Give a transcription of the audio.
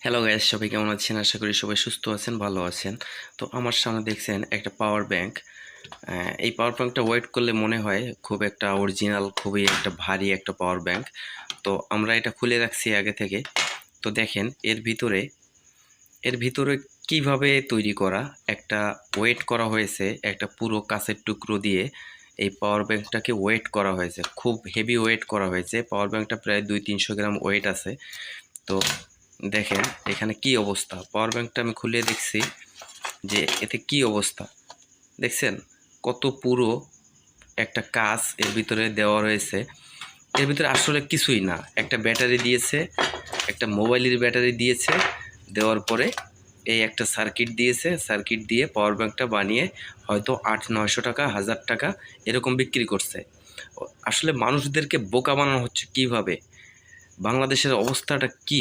Hello guys, সবাই কেমন আছেন? আশা করি সবাই সুস্থ আছেন, ভালো আছেন। তো আমার সামনে দেখছেন একটা পাওয়ার ব্যাংক। এই পাওয়ার ব্যাংকটা ওয়েট করলে মনে হয় খুব একটা অরিজিনাল, খুবই একটা ভারী একটা পাওয়ার ব্যাংক। তো আমরা এটা খুলে রাখছি আগে থেকে। তো দেখেন এর ভিতরে কিভাবে তৈরি করা একটা ওয়েট করা হয়েছে, একটা পুরো কাঁচের টুকরো দিয়ে এই পাওয়ার ব্যাংকটাকে ওয়েট করা হয়েছে, খুব হেভি ওয়েট করা হয়েছে। পাওয়ার ব্যাংকটা প্রায় 200-300 গ্রাম ওয়েট আছে। তো দেখেন এখানে কি অবস্থা, পাওয়ার ব্যাংকটা আমি খুলে দেখছি যে এতে কি অবস্থা দেখছেন, কত পুরো একটা কাঁচ এর ভিতরে দেওয়া রয়েছে। এর ভিতরে আসলে কিছুই না, একটা ব্যাটারি দিয়েছে, একটা মোবাইলের ব্যাটারি দিয়েছে, দেওয়ার পরে এই একটা সার্কিট দিয়েছে, সার্কিট দিয়ে পাওয়ার ব্যাংকটা বানিয়ে হয়তো 800-900 টাকা, 1000 টাকা এরকম বিক্রি করছে। আসলে মানুষদেরকে বোকা বানানো হচ্ছে কিভাবে, বাংলাদেশের অবস্থাটা কি